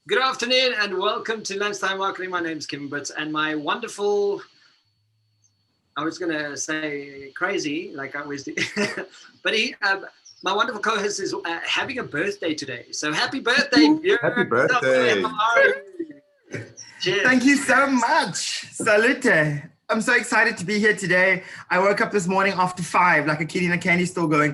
Good afternoon and welcome to Lunchtime Marketing. My name is Kevin Britz and my wonderful, I was going to say crazy, like I always do, but my wonderful co-host is having a birthday today. So happy birthday, Björn. Happy birthday. How are you? Cheers. Thank you so much. Salute. I'm so excited to be here today. I woke up this morning after 5, like a kid in a candy store going,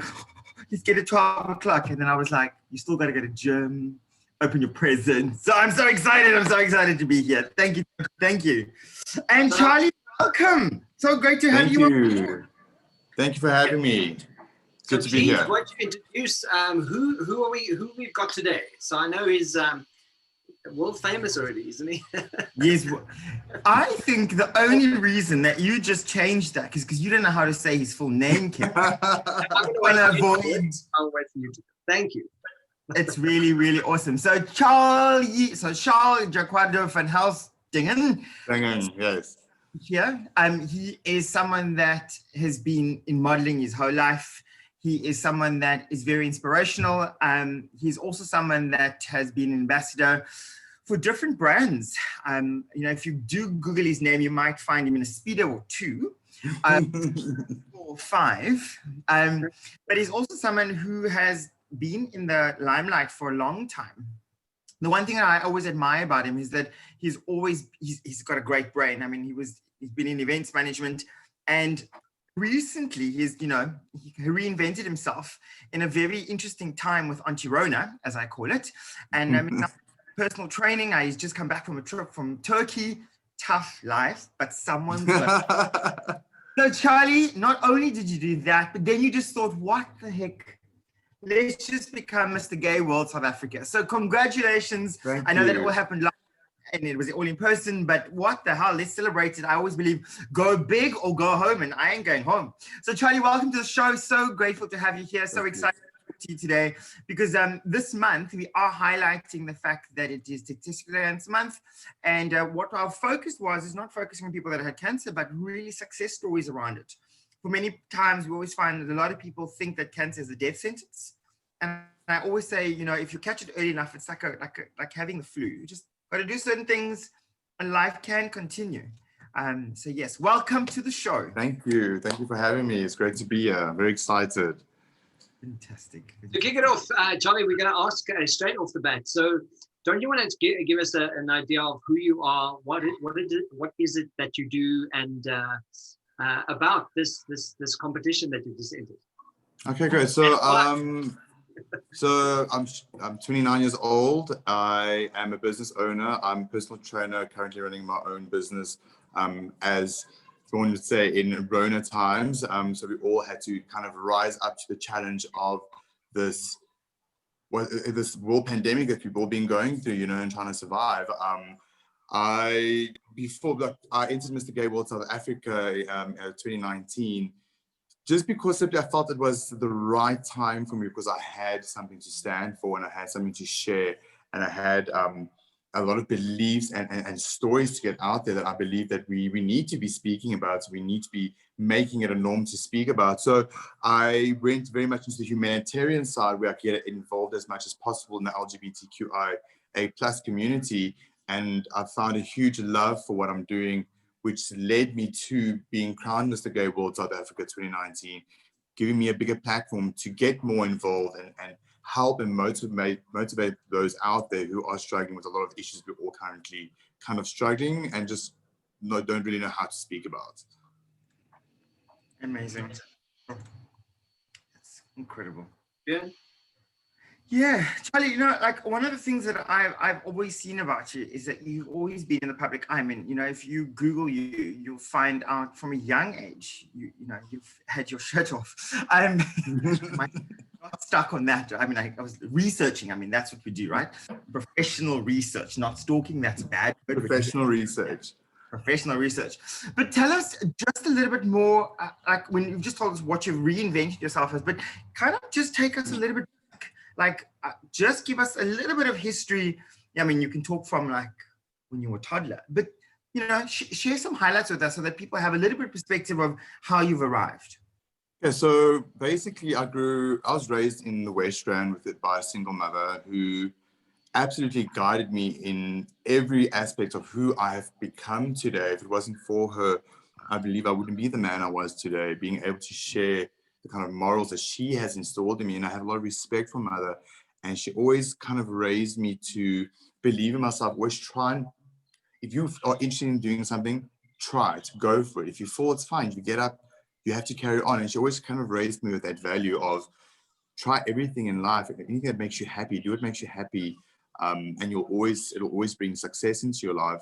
let's get at 12 o'clock. And then I was like, you still got to go to gym, open your presents. So I'm so excited. I'm so excited to be here. Thank you. Thank you. And Charlie, welcome. So great to have Thank you. Thank you for having me. Good to be here. Why don't you introduce who we've got today? So I know he's world famous already, isn't he? Yes. I think the only reason that you just changed that is because you don't know how to say his full name, Kim. I'll wait for you to. Thank you. It's really, really awesome. So Charl Jaquairdo van Helsdingen. Yes. Yeah. He is someone that has been in modeling his whole life. He is someone that is very inspirational. He's also someone that has been an ambassador for different brands. If you do Google his name, you might find him in a speedo or two, or 5. But he's also someone who has been in the limelight for a long time. The one thing that I always admire about him is that he's got a great brain. I mean, he's been in events management, and recently he reinvented himself in a very interesting time with Anti-Rona, as I call it. And I mean, personal training. He's just come back from a trip from Turkey. Tough life, but someone's So Charlie, not only did you do that, but then you just thought, what the heck? Let's just become Mr. Gay World South Africa. So congratulations. I know that it all happened live and it was all in person, but what the hell? Let's celebrate it. I always believe go big or go home, and I ain't going home. So Charlie, welcome to the show. So grateful to have you here. So excited to talk to you today because this month we are highlighting the fact that it is Testicular Cancer Month. And what our focus is not focusing on people that had cancer, but really success stories around it. For many times, we always find that a lot of people think that cancer is a death sentence. And I always say, if you catch it early enough, it's like having the flu. You just got to do certain things and life can continue. So yes, welcome to the show. Thank you. Thank you for having me. It's great to be here. Very excited. Fantastic. To kick it off, Charlie, we're going to ask straight off the bat. So don't you want to give us an idea of who you are? What is it that you do? And about this competition that you just entered. Okay, great. So I'm 29 years old. I am a business owner. I'm a personal trainer, currently running my own business. As one would say, in Rona times. So we all had to kind of rise up to the challenge of this world pandemic that we've all been going through, and trying to survive. I entered Mr. Gay World South Africa in 2019, just because simply I felt it was the right time for me, because I had something to stand for and I had something to share, and I had a lot of beliefs and stories to get out there that I believe that we need to be speaking about. So we need to be making it a norm to speak about. So I went very much into the humanitarian side, where I get involved as much as possible in the LGBTQIA+ community. And I found a huge love for what I'm doing, which led me to being crowned Mr. Gay World South Africa 2019, giving me a bigger platform to get more involved and help and motivate those out there who are struggling with a lot of issues we're all currently kind of struggling and just don't really know how to speak about. Amazing. That's incredible. Yeah. Yeah, Charlie, one of the things that I've always seen about you is that you've always been in the public eye. I mean, if you Google you'll find out from a young age, you've had your shirt off. I'm not stuck on that. I mean, I was researching. I mean, that's what we do, right? Professional research, not stalking. That's bad. Professional research. But tell us just a little bit more, when you've just told us what you've reinvented yourself as, but kind of just take us a little bit just give us a little bit of history. I mean, you can talk from when you were a toddler, but share some highlights with us so that people have a little bit of perspective of how you've arrived. Yeah, so basically I was raised in the West Rand by a single mother who absolutely guided me in every aspect of who I have become today. If it wasn't for her, I believe I wouldn't be the man I was today, being able to share the kind of morals that she has installed in me. And I have a lot of respect for Mother. And she always kind of raised me to believe in myself, always try and, if you are interested in doing something, try it, go for it. If you fall, it's fine. You get up, you have to carry on. And she always kind of raised me with that value of try everything in life. Anything that makes you happy, do what makes you happy. And it'll always bring success into your life.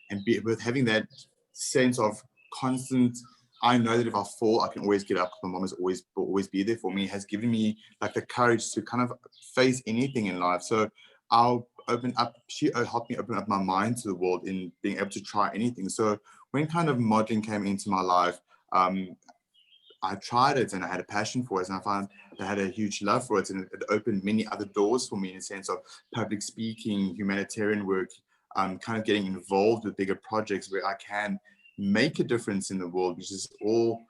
And with having that sense of constant, I know that if I fall, I can always get up. My mom will always be there for me. Has given me like the courage to kind of face anything in life. So she helped me open up my mind to the world in being able to try anything. So when kind of modeling came into my life, I tried it and I had a passion for it, and I found I had a huge love for it, and it opened many other doors for me in the sense of public speaking, humanitarian work, kind of getting involved with bigger projects where I can make a difference in the world, which is all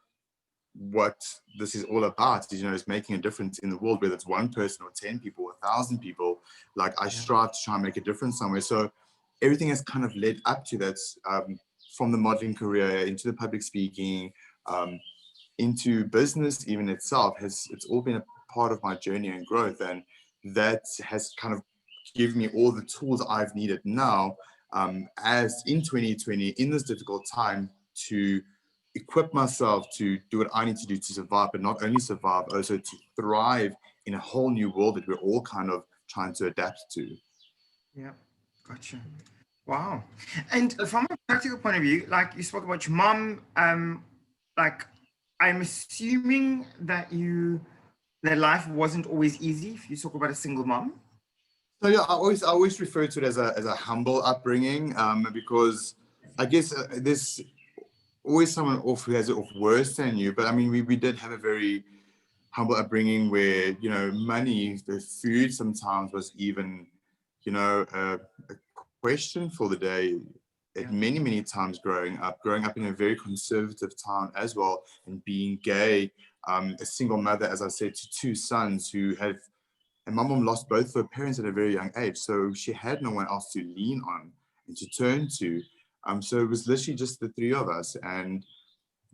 what this is all about, is making a difference in the world, whether it's one person or 10 people or 1,000 people. Like I strive to try and make a difference somewhere. So everything has kind of led up to that, from the modeling career into the public speaking, into business even itself. It's all been a part of my journey and growth, and that has kind of given me all the tools I've needed now, as in 2020, in this difficult time, to equip myself to do what I need to do to survive, but not only survive, also to thrive in a whole new world that we're all kind of trying to adapt to. Yeah, gotcha. Wow. And from a practical point of view, like you spoke about your mom, like I'm assuming that life wasn't always easy if you talk about a single mom. So yeah, I always refer to it as a humble upbringing, because I guess there's always someone who has it worse than you. But I mean, we did have a very humble upbringing where, money, the food sometimes was even, a question for the day at many times growing up in a very conservative town as well, and being gay, a single mother, as I said, to 2 sons and my mom lost both of her parents at a very young age. So she had no one else to lean on and to turn to. So it was literally just the 3 of us, and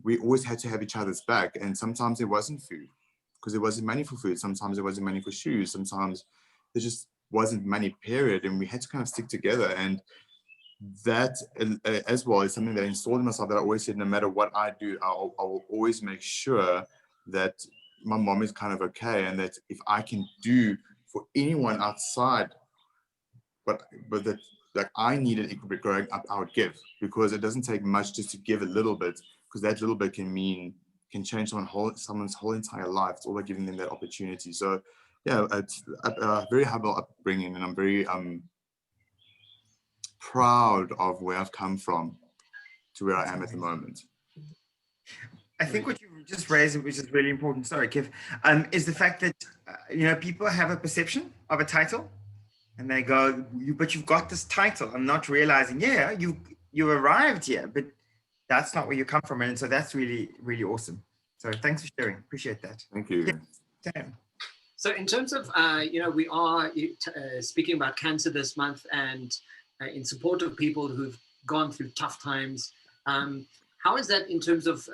we always had to have each other's back. And sometimes there wasn't food because there wasn't money for food. Sometimes there wasn't money for shoes. Sometimes there just wasn't money, period. And we had to kind of stick together. And that as well is something that I installed in myself, that I always said, no matter what I do, I will always make sure that my mom is kind of okay. And that if I can do for anyone outside, but that like I needed equity growing up, I would give, because it doesn't take much just to give a little bit, because that little bit can change someone's whole entire life. It's all about giving them that opportunity. So yeah, it's a very humble upbringing, and I'm very proud of where I've come from to where I am at the moment. I think what you just raised, which is really important, sorry, Kev, is the fact that people have a perception of a title, and they go, but you've got this title. I'm not realizing, you arrived here, but that's not where you come from. And so that's really, really awesome. So thanks for sharing. Appreciate that. Thank you. Yeah. So in terms of, we are speaking about cancer this month, and in support of people who've gone through tough times. How has that in terms of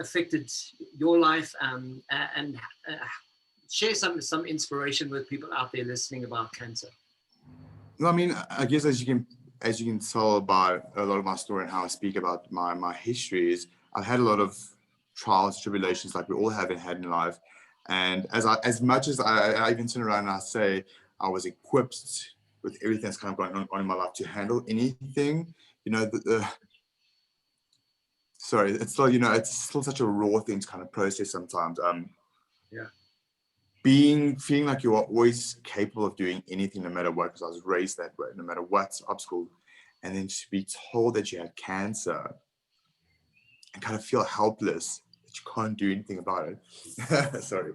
affected your life, and share some inspiration with people out there listening about cancer? Well, I mean, I guess as you can tell by a lot of my story and how I speak about my history, is I've had a lot of trials, tribulations, like we all have had in life. And as much as I even turn around and I say I was equipped with everything that's kind of going on in my life to handle anything, sorry, it's still, it's still such a raw thing to kind of process sometimes. Feeling like you are always capable of doing anything, no matter what, because I was raised that way, no matter what obstacle, and then to be told that you had cancer and kind of feel helpless, that you can't do anything about it. Sorry.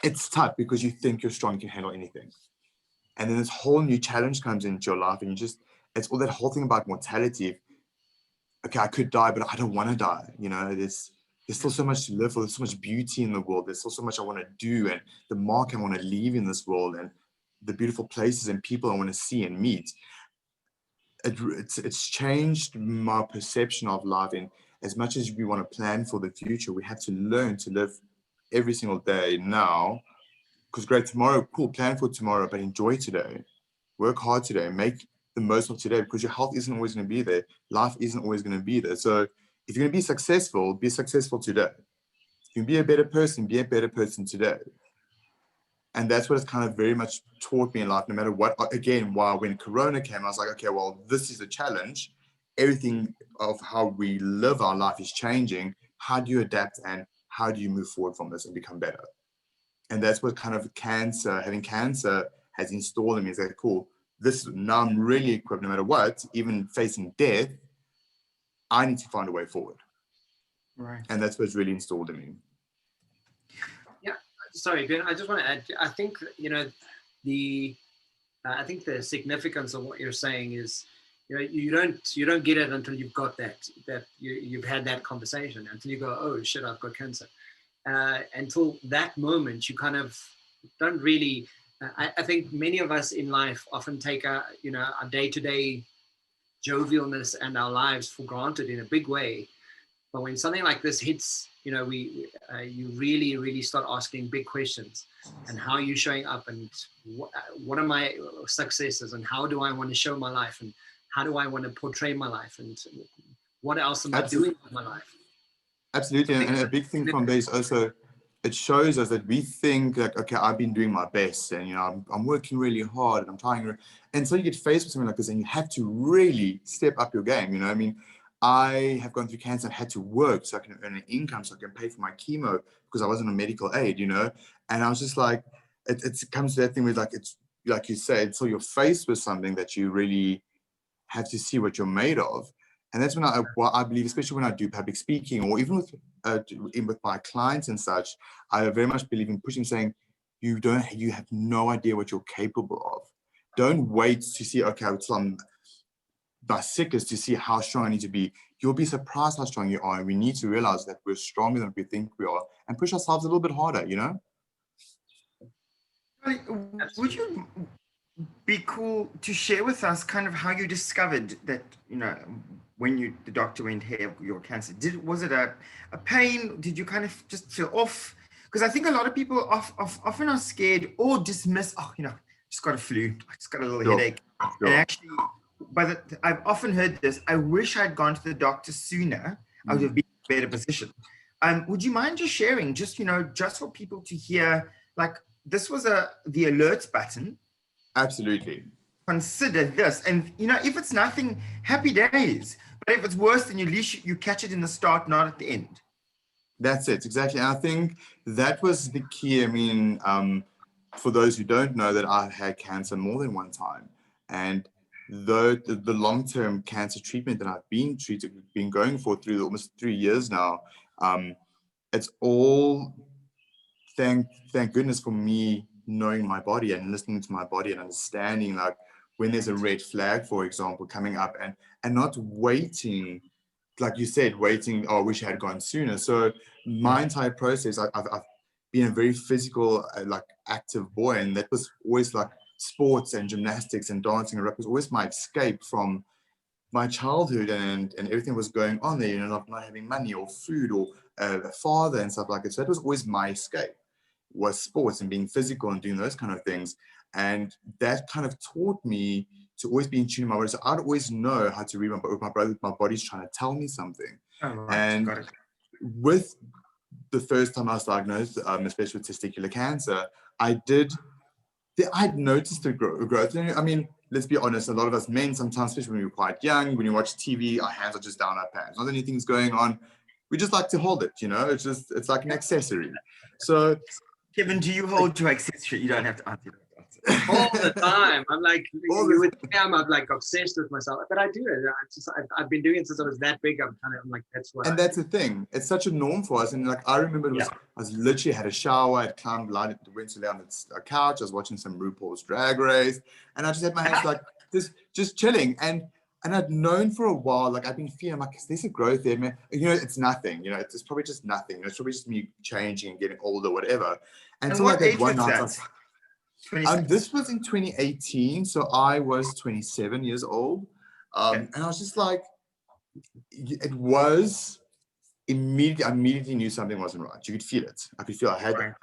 It's tough because you think you're strong, you can handle anything. And then this whole new challenge comes into your life, and it's all that whole thing about mortality. Okay, I could die, but I don't want to die. There's still so much to live for. There's so much beauty in the world. There's still so much I want to do, and the mark I want to leave in this world. And the beautiful places and people I want to see and meet. It's changed my perception of life. And as much as we want to plan for the future, we have to learn to live every single day now. Because great, tomorrow, cool, plan for tomorrow, but enjoy today. Work hard today, make the most of today, because your health isn't always going to be there. Life isn't always going to be there. So if you're going to be successful today. If you can be a better person today. And that's what it's kind of very much taught me in life, no matter what. Again, when Corona came, I was like, okay, well, this is a challenge. Everything of how we live our life is changing. How do you adapt and how do you move forward from this and become better? And that's what kind of having cancer has installed in me. Is like, cool, now I'm really equipped, no matter what, even facing death, I need to find a way forward. Right. And that's what's really installed in me. Sorry, Björn, I just want to add, I think, I think the significance of what you're saying is, you don't get it until you've got that you've had that conversation, until you go, oh shit, I've got cancer. Until that moment, you kind of don't really, I think many of us in life often take our day-to-day jovialness and our lives for granted in a big way. But when something like this hits, you really, really start asking big questions. And how are you showing up? And what are my successes? And how do I want to show my life? And how do I want to portray my life? And what else am I doing with my life? Absolutely. And a big thing from this also, it shows us that we think like, okay, I've been doing my best and, I'm working really hard and I'm trying. And so you get faced with something like this and you have to really step up your game. I have gone through cancer and had to work so I can earn an income, so I can pay for my chemo because I wasn't on medical aid, And I was just like, it comes to that thing where like, it's like you said, so you're faced with something that you really have to see what you're made of. And that's when I believe, especially when I do public speaking or even with my clients and such, I very much believe in pushing, saying, you have no idea what you're capable of. Don't wait to see, okay, until I'm the sickest to see how strong I need to be. You'll be surprised how strong you are. And we need to realize that we're stronger than we think we are and push ourselves a little bit harder, Would you be cool to share with us kind of how you discovered that, when the doctor went, hey, your cancer, was it a pain? Did you kind of just feel off? Because I think a lot of people often are scared or dismiss, just got a flu, I just got a little headache. Sure. And actually, I've often heard this, I wish I'd gone to the doctor sooner, I would have been in a better position. Would you mind just sharing, just for people to hear, like, this was the alerts button. Absolutely. Consider this. And, if it's nothing, happy days. But if it's worse, then at least you catch it in the start, not at the end. That's it. Exactly. And I think that was the key. I mean, for those who don't know, that I've had cancer more than one time. And the long-term cancer treatment that I've been going for through almost 3 years now, it's all thank goodness for me knowing my body and listening to my body and understanding, like, when there's a red flag, for example, coming up, and not waiting, like you said, oh, I wish I had gone sooner. So my entire process, I've been a very physical, active boy, and that was always like sports and gymnastics and dancing and rap was always my escape from my childhood and everything was going on there, not having money or food or a father and stuff like that. So that was always my escape, was sports and being physical and doing those kind of things. And that kind of taught me to always be in tune with my body. So I'd always know how to read my body's trying to tell me something. Oh, right. And Got it. with the first time I was diagnosed, especially with testicular cancer, I'd noticed the growth. I mean, let's be honest, a lot of us men sometimes, especially when we're quite young, when you watch TV, our hands are just down our pants. Not anything's going on. We just like to hold it, it's like an accessory. So Kevin, do you hold your accessory? You don't have to answer that. All the time. I'm like, you would think I'm like obsessed with myself, but I do it. I've been doing it since I was that big. I'm like, that's what. And that's the thing. It's such a norm for us. And like, I remember I was literally had a shower, I climbed, went to lay on the couch. I was watching some RuPaul's Drag Race, and I just had my hands like just chilling. And I'd known for a while, like I've been feeling like, there's a growth there, man. It's nothing. It's probably just nothing. It's probably just me changing and getting older, whatever. And what age was that? This was in 2018, so I was 27 years old, and I was just like, it was immediately. I immediately knew something wasn't right. You could feel it. I could feel I had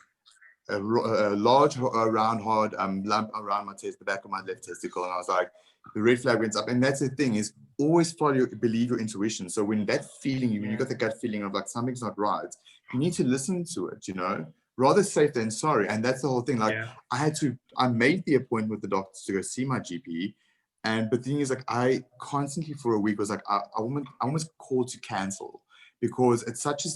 a large, round, hard lump around my the back of my left testicle, and I was like, the red flag went up. And that's the thing, is always believe your intuition. So when that feeling, when you got the gut feeling of like something's not right, you need to listen to it, you know, rather safe than sorry. And that's the whole thing. Like I made the appointment with the doctor to go see my GP. But the thing is, like, I constantly for a week was like, I almost called to cancel, because it's such a,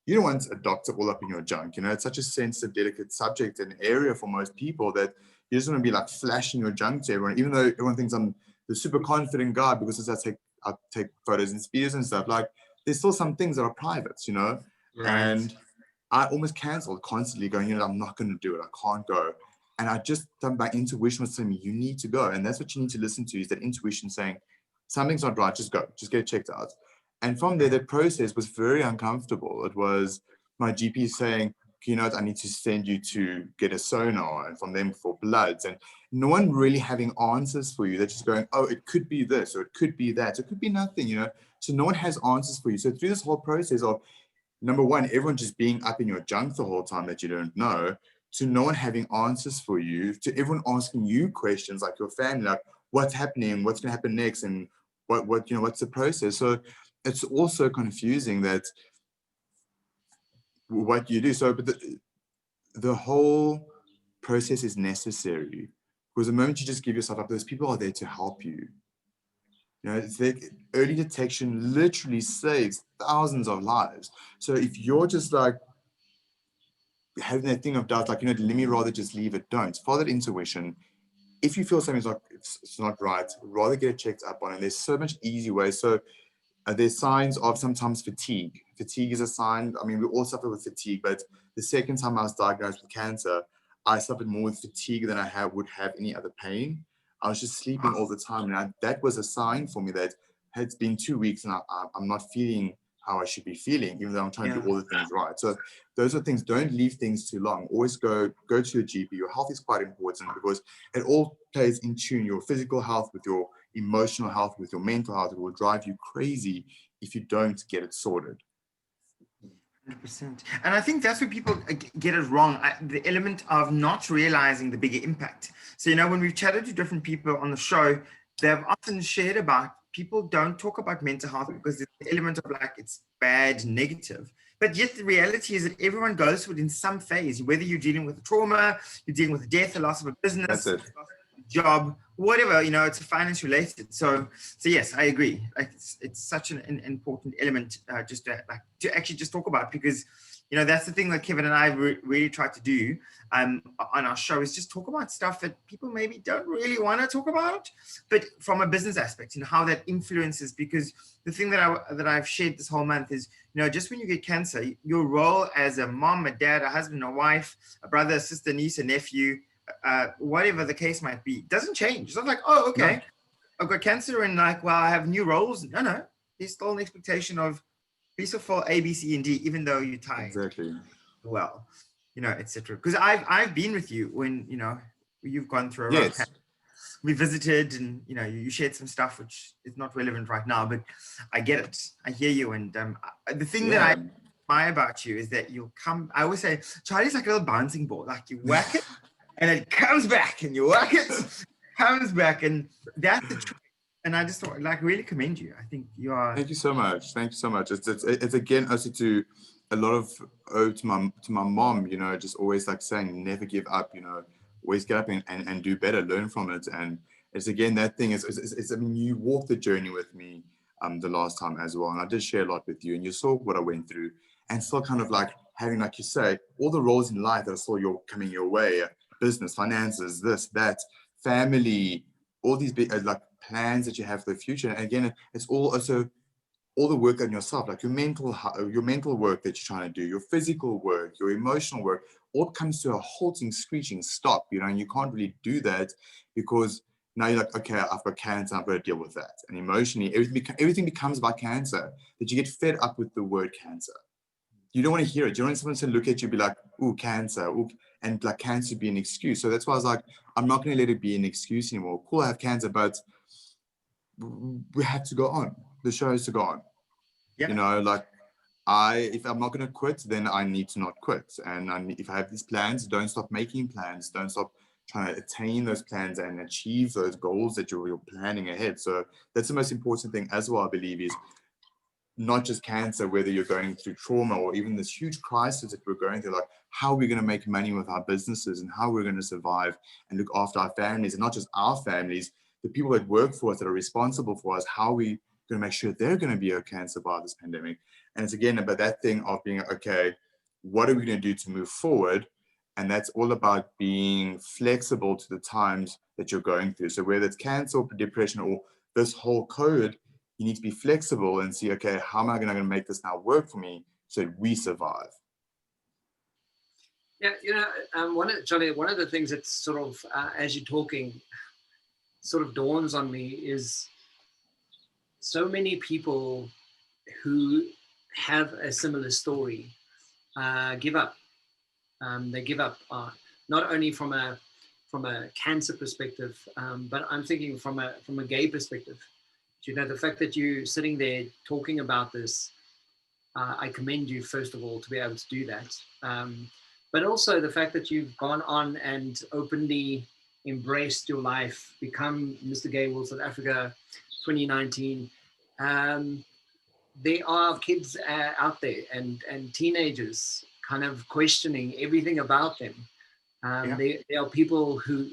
you don't want a doctor all up in your junk, you know, it's such a sensitive, delicate subject and area for most people that you just want to be like flashing your junk to everyone, even though everyone thinks I'm the super confident guy because as I take photos and videos and stuff. Like, there's still some things that are private, you know, and I almost canceled, constantly going, you know, I'm not going to do it. I can't go. And I just done my intuition was telling me, you need to go. And that's what you need to listen to, is that intuition saying something's not right. Just go, just get it checked out. And from there, that process was very uncomfortable. It was my GP saying, you know, I need to send you to get a sonar, and from them for bloods, and no one really having answers for you. They're just going, oh, it could be this, or it could be that, it could be nothing, you know. So no one has answers for you. So through this whole process of, number one, everyone just being up in your junk the whole time that you don't know, to no one having answers for you, to everyone asking you questions, like your family, like what's happening, what's going to happen next, and what you know, what's the process. So it's also confusing that what you do. So, but the whole process is necessary, because the moment you just give yourself up, those people are there to help you. You know, it's like early detection literally saves thousands of lives. So if you're just like having that thing of doubt, like, you know, let me rather just leave it, don't. Follow that intuition. If you feel something's like it's not right, rather get it checked up on. And there's so much easy ways. So there's signs of sometimes fatigue. Fatigue is a sign. I mean, we all suffer with fatigue, but the second time I was diagnosed with cancer, I suffered more with fatigue than I would have any other pain. I was just sleeping all the time. And that was a sign for me that it's been 2 weeks and I'm not feeling how I should be feeling, even though I'm trying to do all the things right. So those are things, don't leave things too long. Always go to your GP. Your health is quite important, because it all plays in tune. Your physical health with your emotional health, with your mental health. It will drive you crazy if you don't get it sorted. 100%. And I think that's where people get it wrong. The element of not realizing the bigger impact. So, you know, when we've chatted to different people on the show, they've often shared about people don't talk about mental health because there's the element of like, it's bad, negative. But yet the reality is that everyone goes through it in some phase, whether you're dealing with a trauma, you're dealing with a death, a loss of a business, a job, whatever, you know, it's finance related. So yes, I agree. Like it's such an important element just to actually just talk about, because, you know, that's the thing that Kevin and I really try to do on our show, is just talk about stuff that people maybe don't really want to talk about, but from a business aspect, and how that influences. Because the thing that I've shared this whole month is, you know, just when you get cancer, your role as a mom, a dad, a husband, a wife, a brother, a sister, niece, a nephew, whatever the case might be, doesn't change. It's not like, oh, okay, no, I've got cancer and like, well, I have new roles. No, there's still an expectation of be so full A, B, C, and D, even though you're tired. Exactly. Well, you know, etc. Because I've been with you when, you know, you've gone through a rough patch. We visited, and, you know, you shared some stuff which is not relevant right now, but I get it. I hear you. And the thing that I admire about you is that you'll come, I always say, Charlie's like a little bouncing ball. Like you whack it and it comes back, and you whack it, comes back. And that's the truth. And I just thought, like, really commend you. I think you are. Thank you so much. Thank you so much. It's again also to a lot of to my mom, you know, just always like saying never give up, you know, always get up and do better, learn from it. And it's again that thing is I mean, you walked the journey with me the last time as well, and I did share a lot with you, and you saw what I went through, and still kind of like having, like you say, all the roles in life that are still coming your way, business, finances, this, that, family, all these big like plans that you have for the future. And again, it's all also all the work on yourself, like your mental work that you're trying to do, your physical work, your emotional work, all comes to a halting, screeching stop, you know, and you can't really do that because now you're like, okay, I've got cancer, I've got to deal with that. And emotionally, everything becomes about cancer, that you get fed up with the word cancer. You don't want to hear it. You don't want someone to look at you and be like, ooh, cancer. Ooh. and like cancer be an excuse. So that's why I was like, I'm not going to let it be an excuse anymore. Cool, I have cancer, but we have to go on. The show has to go on. Yeah. You know, like if I'm not going to quit, then I need to not quit. And if I have these plans, don't stop making plans. Don't stop trying to attain those plans and achieve those goals that you're planning ahead. So that's the most important thing as well, I believe, is not just cancer, whether you're going through trauma or even this huge crisis that we're going through, like how we're going to make money with our businesses and how we're going to survive and look after our families, and not just our families, the people that work for us, that are responsible for us, how we going to make sure they're going to be okay and survive this pandemic. And it's again about that thing of being, okay, what are we going to do to move forward? And that's all about being flexible to the times that you're going through. So whether it's cancer or depression or this whole COVID, you need to be flexible and see, okay, how am I going to make this now work for me so that we survive? Yeah, you know, Charlie, one of the things that's sort of, as you're talking, sort of dawns on me is so many people who have a similar story give up. They give up, not only from a cancer perspective, but I'm thinking from a gay perspective. You know, the fact that you're sitting there talking about this, I commend you, first of all, to be able to do that. But also the fact that you've gone on and openly embraced your life, become Mr. Gay World South Africa 2019. There are kids out there and teenagers kind of questioning everything about them. There are people who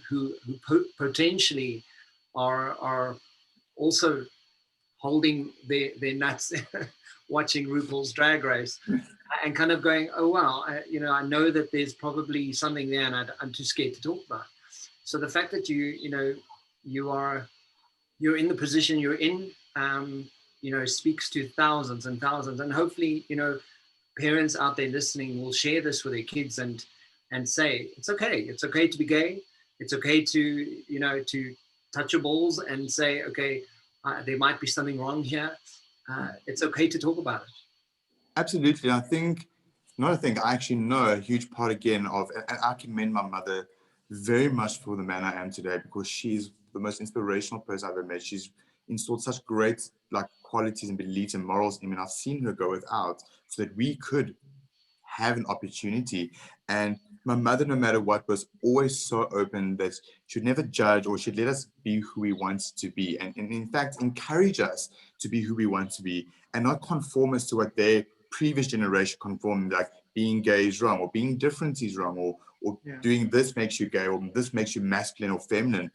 potentially are also holding their nuts, watching RuPaul's Drag Race, and kind of going, oh wow, I know that there's probably something there, and I'm too scared to talk about. So the fact that you're in the position you're in, speaks to thousands and thousands, and hopefully, parents out there listening will share this with their kids and say, it's okay to be gay. It's okay to touch your balls and say, okay, there might be something wrong here. It's okay to talk about it. Absolutely. I think another thing, I actually know a huge part again of, and I commend my mother very much for the man I am today, because she's the most inspirational person I've ever met. She's installed such great qualities and beliefs and morals in me. I've seen her go without so that we could have an opportunity. And my mother, no matter what, was always so open that she would never judge, or she'd let us be who we wanted to be, and in fact encourage us to be who we want to be, and not conform us to what their previous generation conformed, like being gay is wrong, or being different is wrong, or doing this makes you gay, or this makes you masculine or feminine.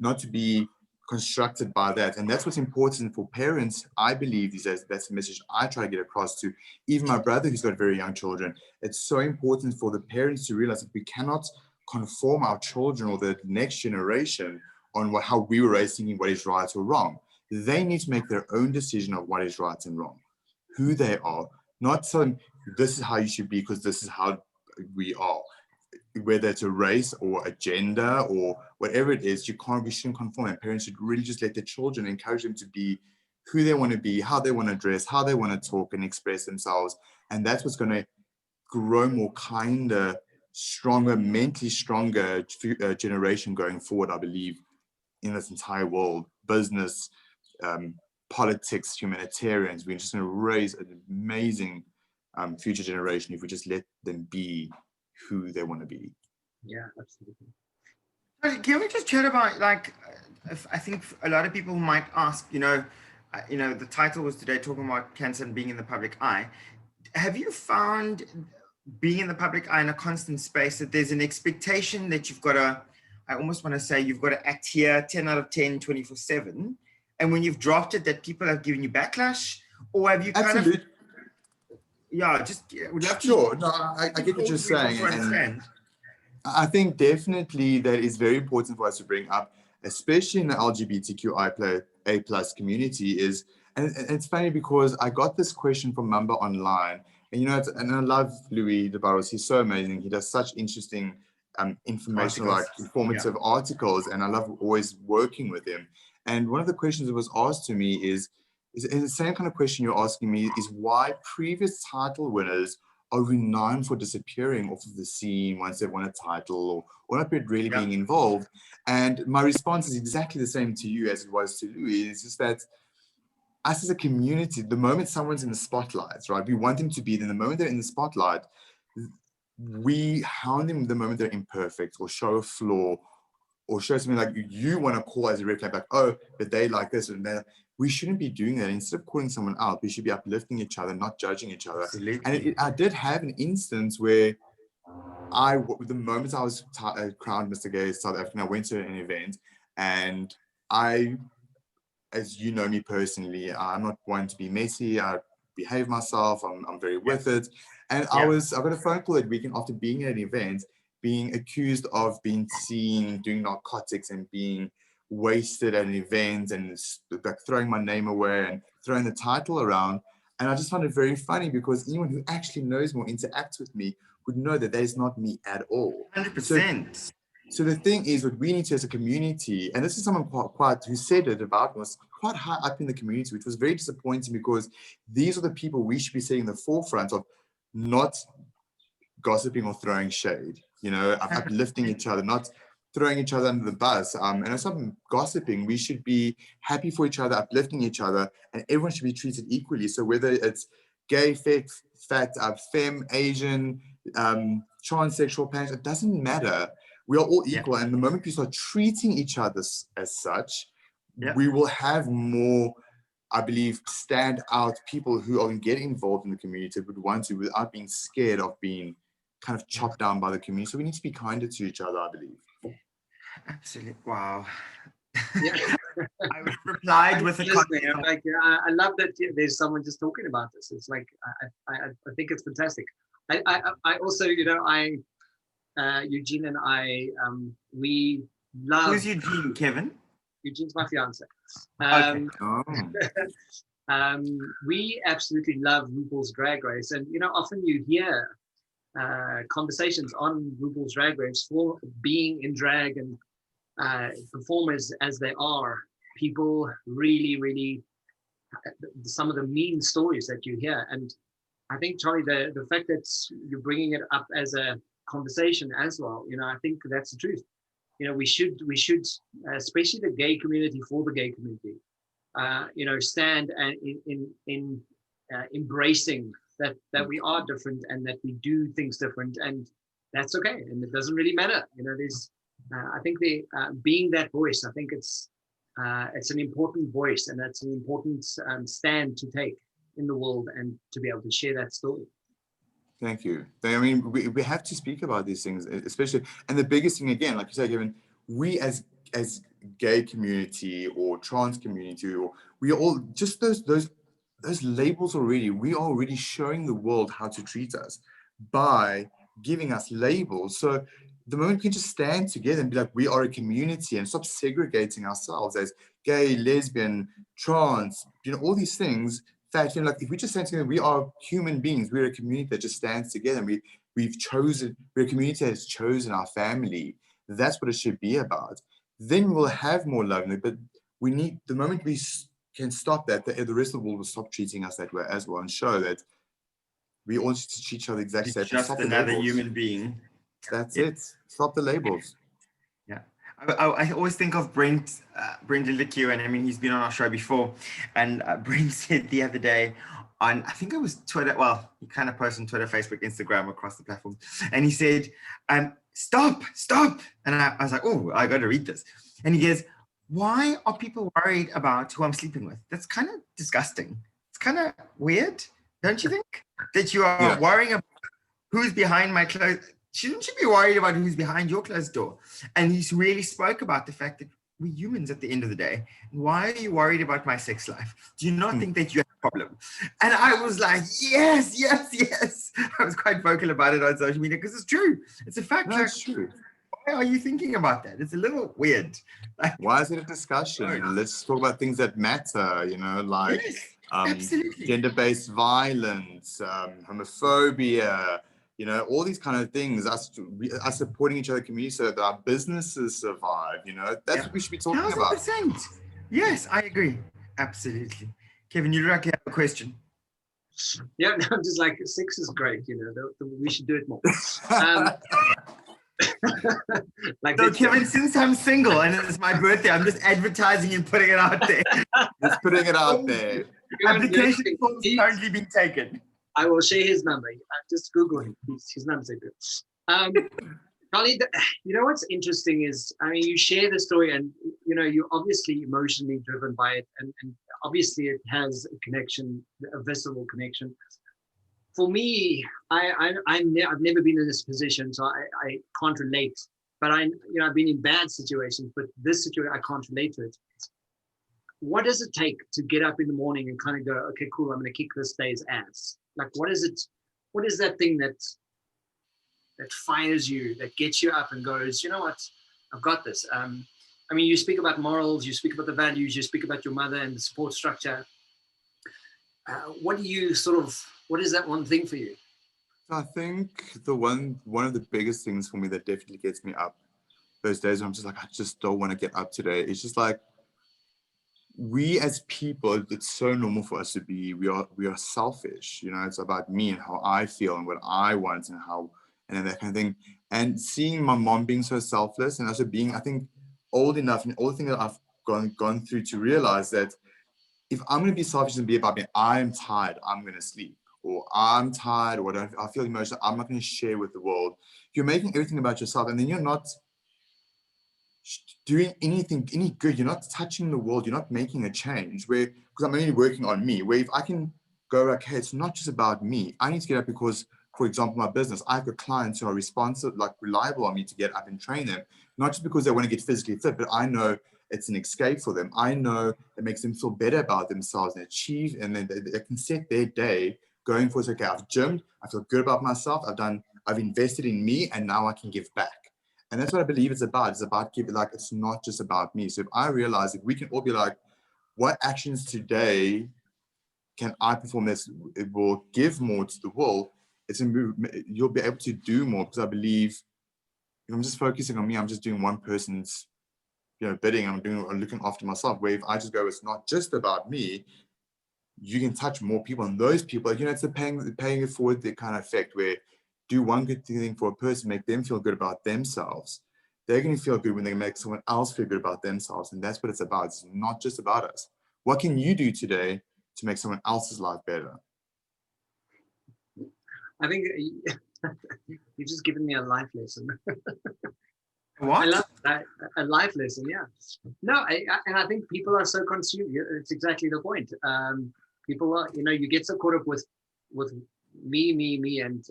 Not to be constructed by that. And that's what's important for parents, I believe, that's the message I try to get across to even my brother who's got very young children. It's so important for the parents to realize that we cannot conform our children or the next generation on how we were raised, thinking what is right or wrong. They need to make their own decision of what is right and wrong, who they are, not saying this is how you should be because this is how we are. Whether it's a race or a gender or whatever it is, we shouldn't conform. And parents should really just let their children, encourage them to be who they want to be, how they want to dress, how they want to talk and express themselves. And that's what's going to grow more kinder, stronger, mentally stronger generation going forward, I believe, in this entire world. Business, politics, humanitarians, we're just going to raise an amazing future generation if we just let them be who they want to be. Yeah, absolutely. Can we just chat about, I think a lot of people might ask, the title was today talking about cancer and being in the public eye. Have you found being in the public eye in a constant space that there's an expectation that you've got to, I almost want to say you've got to act here 10 out of 10, 24/7. And when you've dropped it, that people have given you backlash? Or have you kind of... Yeah, just would love to... Sure, no, I get what you're saying. And I think definitely that is very important for us to bring up, especially in the LGBTQIA+ community, is, and it's funny because I got this question from Mamba online, and and I love Louis de Barros. He's so amazing. He does such interesting informational, informative articles, and I love always working with him. And one of the questions that was asked to me is the same kind of question you're asking me, is why previous title winners are renowned for disappearing off of the scene once they've won a title or not really being involved. And my response is exactly the same to you as it was to Louis. It's just that us as a community, the moment someone's in the spotlight, right, we want them to be there. The moment they're in the spotlight, we hound them the moment they're imperfect or show a flaw or show something like you want to call as a red flag, like, oh, but they like this and that. We shouldn't be doing that. Instead of calling someone out, we should be uplifting each other, not judging each other. Absolutely. And I did have an instance where the moment I was crowned Mr. Gay South African, I went to an event, and as you know me personally, I'm not one to be messy. I behave myself. I'm very with it. And I got a phone call that weekend after being at an event, being accused of being seen doing narcotics and being wasted at an event and like throwing my name away and throwing the title around. And I just found it very funny because anyone who actually knows me or interacts with me would know that is not me at all. 100%. So the thing is, what we need to as a community, and this is someone quite who said it about was quite high up in the community, which was very disappointing because these are the people we should be sitting in the forefront of, not gossiping or throwing shade, uplifting each other, not throwing each other under the bus. And if something gossiping, we should be happy for each other, uplifting each other, and everyone should be treated equally. So whether it's gay, fat, femme, Asian, transsexual, trans, it doesn't matter. We are all equal. And the moment we start treating each other as such, we will have more, I believe, stand out people who are going to get involved in the community, would want to, without being scared of being kind of chopped down by the community. So we need to be kinder to each other, I believe. Absolutely. Wow. Yeah. I would have replied with a comment. Like, I love that there's someone just talking about this. It's like, I think it's fantastic. I also, Eugene and I, we love. Who's Eugene, Kevin? Eugene's my fiance. We absolutely love RuPaul's Drag Race, and often you hear conversations on RuPaul's Drag Race for being in drag and performers as they are. People really some of the mean stories that you hear, and I think, Charlie, the fact that you're bringing it up as a conversation as well, I think that's the truth. We should, especially the gay community, for the gay community, stand in embracing that we are different and that we do things different, and that's okay, and it doesn't really matter. There's, I think being that voice, I think it's an important voice, and that's an important stand to take in the world and to be able to share that story. Thank you. I mean, we have to speak about these things, especially, and the biggest thing, again, like you said, Kevin, we as gay community or trans community, or we are all just those labels already. We are already showing the world how to treat us by giving us labels. So the moment we can just stand together and be like, we are a community, and stop segregating ourselves as gay, lesbian, trans, all these things. Fact, like, if we just stand together, we are human beings. We're a community that just stands together. And we're a community that has chosen our family. That's what it should be about. Then we'll have more love. But we need, the moment we can stop that, the rest of the world will stop treating us that way as well, and show that we all should treat each other exactly the same. Just another human being. That's it. Stop the labels. Yeah. I always think of Brent Lilicue, and I mean, he's been on our show before, and Brent said the other day on, I think it was Twitter, well, he kind of posted on Twitter, Facebook, Instagram, across the platforms, and he said, stop. And I was like, oh, I got to read this. And he goes, why are people worried about who I'm sleeping with? That's kind of disgusting. It's kind of weird, don't you think? That you are worrying about who's behind my clothes. Shouldn't you be worried about who's behind your closed door? And he really spoke about the fact that we're humans at the end of the day. Why are you worried about my sex life? Do you not think that you have a problem? And I was like, yes. I was quite vocal about it on social media because it's true. It's a fact. No, it's true. Why are you thinking about that? It's a little weird. Like, why is it a discussion? Let's talk about things that matter, like gender-based violence, homophobia, all these kind of things, us supporting each other community so that our businesses survive, that's what we should be talking 1,000%. about. Yes, I agree. Absolutely. Kevin, you look like you have a question. Yeah, no, I'm just like 6 is great. We should do it more. Like so Kevin, since I'm single and it's my birthday, I'm just advertising and putting it out there. Just putting it out there. Application forms currently being taken. I will share his number. Just Google him. His number's good. Charlie, what's interesting is, you share the story, and you're obviously emotionally driven by it, and obviously it has a connection, a visceral connection. For me, I've never been in this position, so I can't relate. But I've been in bad situations, but this situation I can't relate to it. What does it take to get up in the morning and kind of go, okay, cool, I'm going to kick this day's ass? Like, what is it? What is that thing that fires you, that gets you up and goes, you know what, I've got this. You speak about morals, you speak about the values, you speak about your mother and the support structure. What is that one thing for you? I think one of the biggest things for me that definitely gets me up those days when I'm just like, I just don't want to get up today. It's just like, we as people, it's so normal for us to be, we are selfish, it's about me and how I feel and what I want and that kind of thing. And seeing my mom being so selfless and also being, I think, old enough and all the things that I've gone through to realize that if I'm going to be selfish and be about me, I'm tired, I'm going to sleep, or I'm tired, or I feel emotional, I'm not going to share with the world. You're making everything about yourself, and then you're not doing any good. You're not touching the world. You're not making a change. Because I'm only working on me. Where if I can go, like, hey, it's not just about me. I need to get up because, for example, my business, I've got clients who are responsive, like reliable on me to get up and train them, not just because they want to get physically fit, but I know it's an escape for them. I know it makes them feel better about themselves and achieve, and then they can set their day going for, okay, I've gymmed, I feel good about myself, I've invested in me, and now I can give back. And that's what I believe it's about. It's about giving, like, it's not just about me. So if I realize that we can all be like, what actions today can I perform that it will give more to the world? You'll be able to do more, because I believe if I'm just focusing on me, I'm just doing one person's bidding, I'm looking after myself. Where if I just go, it's not just about me, you can touch more people, and those people, it's a paying it forward the kind of effect where do one good thing for a person, make them feel good about themselves. They're going to feel good when they make someone else feel good about themselves. And that's what it's about. It's not just about us. What can you do today to make someone else's life better? I think you've just given me a life lesson. What? I love that, a life lesson, yeah. No, and I think people are so consumed. It's exactly the point. People are, you get so caught up with me, and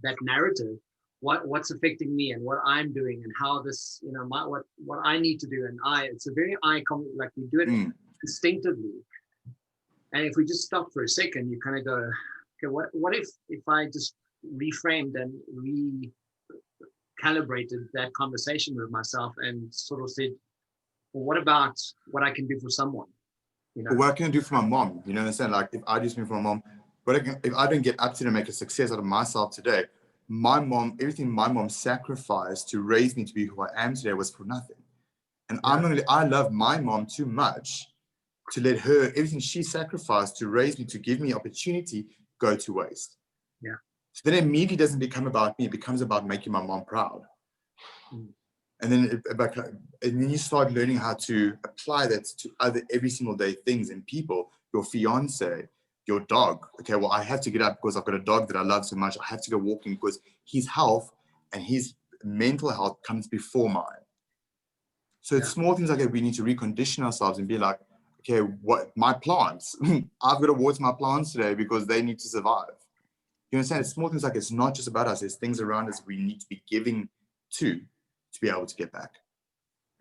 that narrative, what's affecting me and what I'm doing and how this, what I need to do. And it's a very like we do it instinctively. And if we just stop for a second, you kind of go, okay, what if I just reframed and recalibrated that conversation with myself and sort of said, well, what about what I can do for someone? What can I do for my mom? Understand? Like, if I do something for my mom, if I don't get up to make a success out of myself today, my mom, everything my mom sacrificed to raise me to be who I am today was for nothing. And I love my mom too much to let her, everything she sacrificed to raise me, to give me opportunity, go to waste. Yeah. So then it immediately doesn't become about me, it becomes about making my mom proud. And then you start learning how to apply that to other every single day things and people, your fiance, your dog. Okay, well, I have to get up because I've got a dog that I love so much. I have to go walking because his health and his mental health comes before mine. So it's small things like that we need to recondition ourselves and be like, okay, what my plants, I've got to water my plants today because they need to survive. You understand? It's small things like it's not just about us. There's things around us we need to be giving to be able to get back.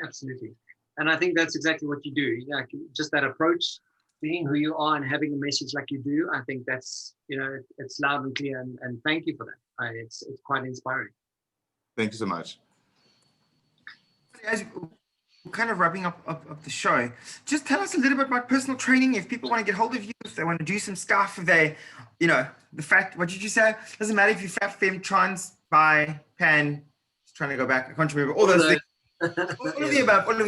Absolutely. And I think that's exactly what you do. Like, just that approach, being who you are and having a message like you do, I think that's, it's loud and clear. And thank you for that. It's quite inspiring. Thank you so much. As we're kind of wrapping up the show, just tell us a little bit about personal training. If people want to get hold of you, if they want to do some stuff, if they, what did you say? Doesn't matter if you fat, femme, trans, bi, pan, just trying to go back. I can't remember all those things. All of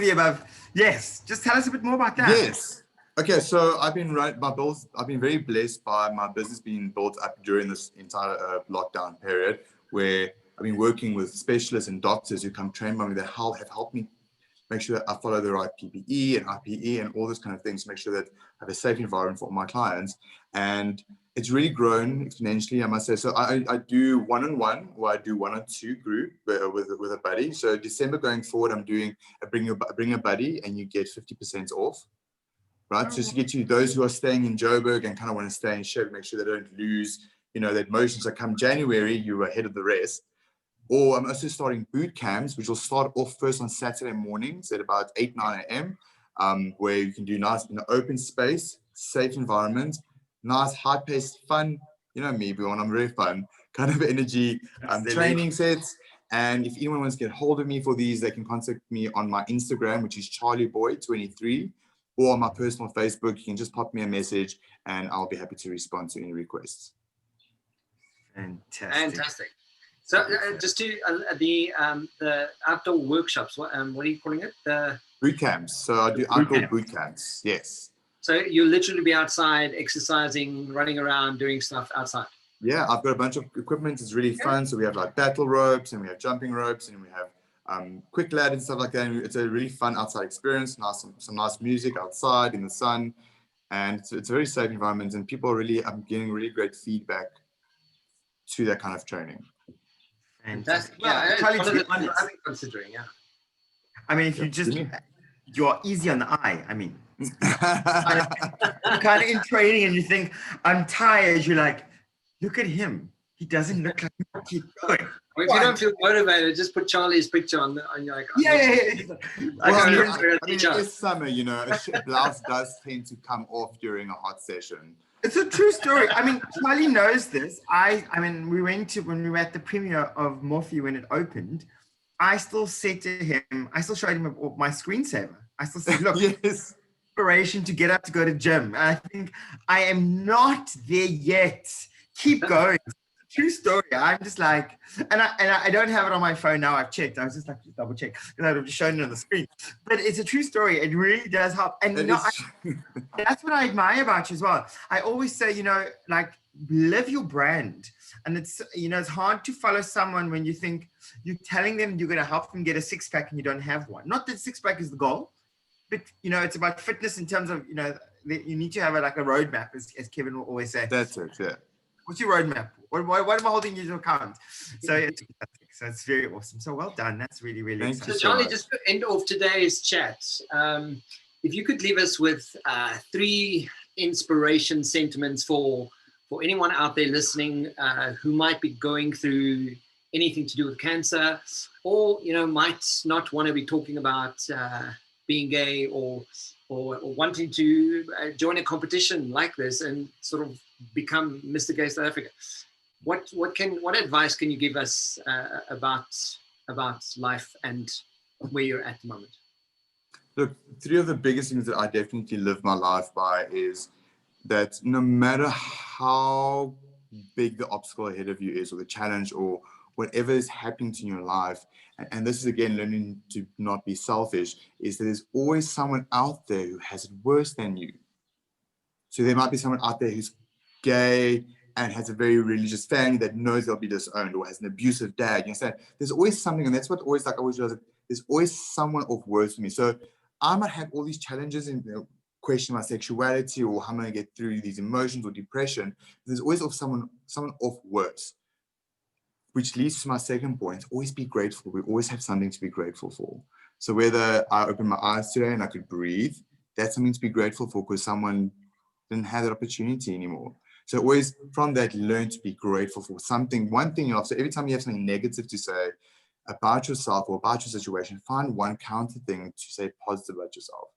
the above. Yes. Just tell us a bit more about that. Yes. Okay, so I've been very blessed by my business being built up during this entire lockdown period, where I've been working with specialists and doctors who come train by me that have helped me make sure that I follow the right PPE and IPE and all those kind of things to make sure that I have a safe environment for all my clients. And it's really grown exponentially, I must say. So I do one-on-one, or I do 1-on-2 group with a buddy. So December going forward, I'm doing bring a buddy and you get 50% off. Right, just to get you those who are staying in Joburg and kind of want to stay in shape, make sure they don't lose, that motion. So come January, you're ahead of the rest. Or I'm also starting boot camps, which will start off first on Saturday mornings at about 8-9 a.m., where you can do nice in an open space, safe environment, nice high-paced, fun. You know me, Bjorn, I'm very fun kind of energy training sets. And if anyone wants to get hold of me for these, they can contact me on my Instagram, which is charlieboy23. Or on my personal Facebook, you can just pop me a message and I'll be happy to respond to any requests. Fantastic. So just to the outdoor workshops, what are you calling it? The boot camps. So I do outdoor boot camps. Yes. So you'll literally be outside exercising, running around, doing stuff outside. Yeah, I've got a bunch of equipment. It's really fun. So we have like battle ropes and we have jumping ropes and we have quick ladder and stuff like that. And it's a really fun outside experience. Some nice music outside in the sun, and it's a very safe environment. And people are I'm getting really great feedback to that kind of training. Fantastic. Yeah, I'm considering. Yeah. I mean, if you're easy on the eye. I mean, you're kind of in training and you think I'm tired. You're like, look at him. He doesn't look like he keep going. Well, if you don't feel motivated, just put Charlie's picture on you're like, This summer, a blouse does tend to come off during a hot session. It's a true story. I mean, Charlie knows this. When we were at the premiere of Morphe when it opened, I still said to him, I still showed him my screensaver. I still said, look, yes. Inspiration to get up to go to gym. And I think I am not there yet. Keep going. True story. I'm just like, and I don't have it on my phone now. I've checked. I was just like, double check because I've just shown it on the screen. But it's a true story. It really does help. And that's what I admire about you as well. I always say, live your brand. And it's, it's hard to follow someone when you think you're telling them you're going to help them get a six-pack and you don't have one. Not that six-pack is the goal, but it's about fitness in terms of, you need to have a roadmap, as Kevin will always say. That's it. Yeah. What's your roadmap? What am I holding you to account? So it's very awesome. So well done. That's really, really exciting. So Charlie, just to end off today's chat, if you could leave us with 3 inspiration sentiments for anyone out there listening who might be going through anything to do with cancer, or might not want to be talking about being gay or wanting to join a competition like this and sort of become Mr. Gay South Africa. What advice can you give us about life and where you're at the moment? Look, 3 of the biggest things that I definitely live my life by is that no matter how big the obstacle ahead of you is, or the challenge, or whatever is happening to your life, and this is again learning to not be selfish, is that there's always someone out there who has it worse than you. So there might be someone out there who's gay and has a very religious family that knows they'll be disowned, or has an abusive dad. You understand? There's always something, and that's what always realize, there's always someone of worse than me. So I might have all these challenges and question my sexuality, or how I'm going to get through these emotions or depression. There's always someone of worse. Which leads to my second point, always be grateful. We always have something to be grateful for. So whether I open my eyes today and I could breathe, that's something to be grateful for, because someone didn't have that opportunity anymore. So always from that, learn to be grateful for something, one thing. So every time you have something negative to say about yourself or about your situation, find one counter thing to say positive about yourself.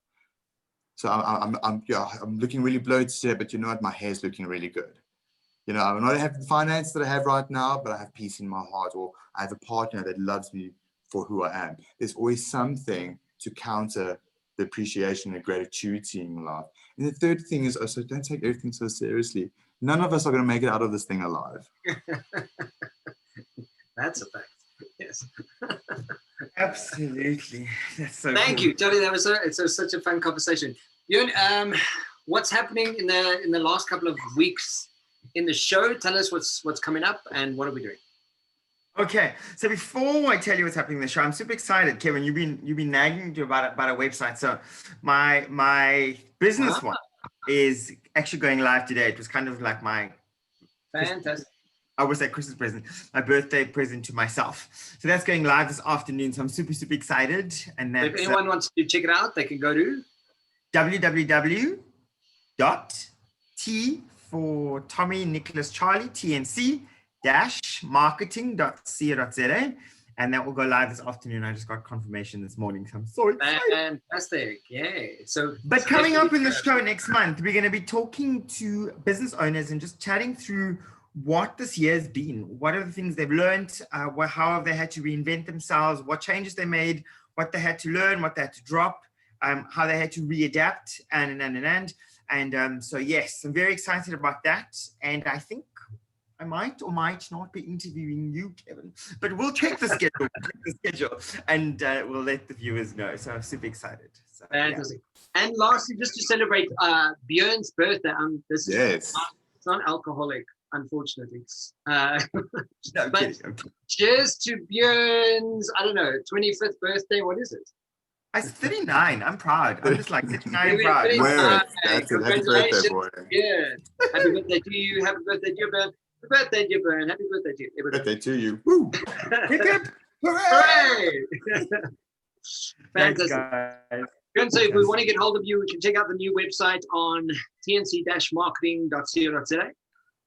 So I'm looking really bloated today, but you know what? My hair's looking really good. I may not have the finance that I have right now, but I have peace in my heart, or I have a partner that loves me for who I am. There's always something to counter the appreciation and gratitude in your life. And the third thing is also, don't take everything so seriously. None of us are going to make it out of this thing alive. That's a fact. Yes. Absolutely. That's so Thank you, Charlie. That was it's such a fun conversation. Björn, what's happening in the last couple of weeks in the show? Tell us what's coming up and what are we doing? Okay, so before I tell you what's happening in the show, I'm super excited, Kevin. You've been nagging to about a website. So my business one is actually going live today. It was kind of like my fantastic. I would say Christmas present, my birthday present to myself. So that's going live this afternoon. So I'm super excited. And that's, if anyone wants to check it out, they can go to www.t for Tommy, Nicholas, Charlie, TNC marketing.co.za, and that will go live this afternoon. I just got confirmation this morning, so I'm so excited. Fantastic, yay! But coming up in the show next month, we're going to be talking to business owners and just chatting through what this year's been. What are the things they've learned? How have they had to reinvent themselves? What changes they made? What they had to learn? What they had to drop? How they had to readapt? And so yes, I'm very excited about that, and I think I might or might not be interviewing you, Kevin, but we'll check the schedule, and we'll let the viewers know. So I'm super excited. So, fantastic. Yeah. And lastly, just to celebrate Björn's birthday, this is it's not alcoholic, unfortunately. No, but cheers to Björn's, I don't know, 25th birthday. What is it? I'm 39. I'm proud. I'm just like 39 proud. That's it. Happy birthday, boy. Yeah. Happy birthday to you. Happy birthday to you, Björn. Happy birthday to you, Björn. Happy birthday to you. Happy birthday to you. Woo! Hip hip. Hooray! Fantastic. Thanks, so if we want to get hold of you, we can check out the new website on tnc-marketing.co.za.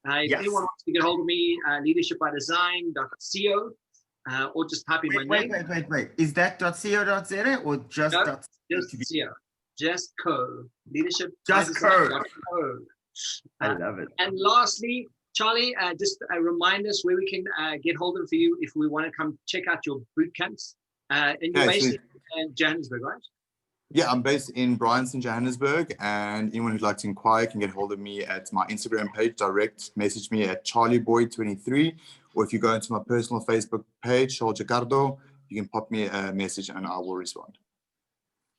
If anyone wants to get hold of me, leadershipbydesign.co. Or just type in my name. Wait. Is that .co.za or just no, just co? Just co. Leadership. Just co. I love it. And lastly, Charlie, just remind us where we can get hold of you if we want to come check out your boot camps. And you're based in Johannesburg, right? Yeah, I'm based in Bryanston, Johannesburg, and anyone who'd like to inquire can get hold of me at my Instagram page. Direct message me at charlieboy23, or if you go into my personal Facebook page, Charl Jaquairdo, you can pop me a message and I will respond.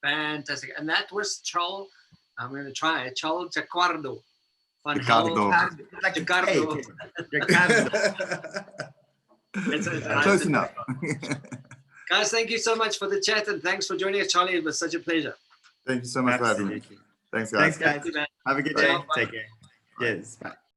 Fantastic. And that was Charl. I'm going to try it. Charl Jaquairdo van Jaquairdo. Close enough. Guys, thank you so much for the chat and thanks for joining us, Charlie. It was such a pleasure. Thank you so much for having me. Thanks, guys. Thanks, guys. Have a good day. Take care. Cheers. Bye.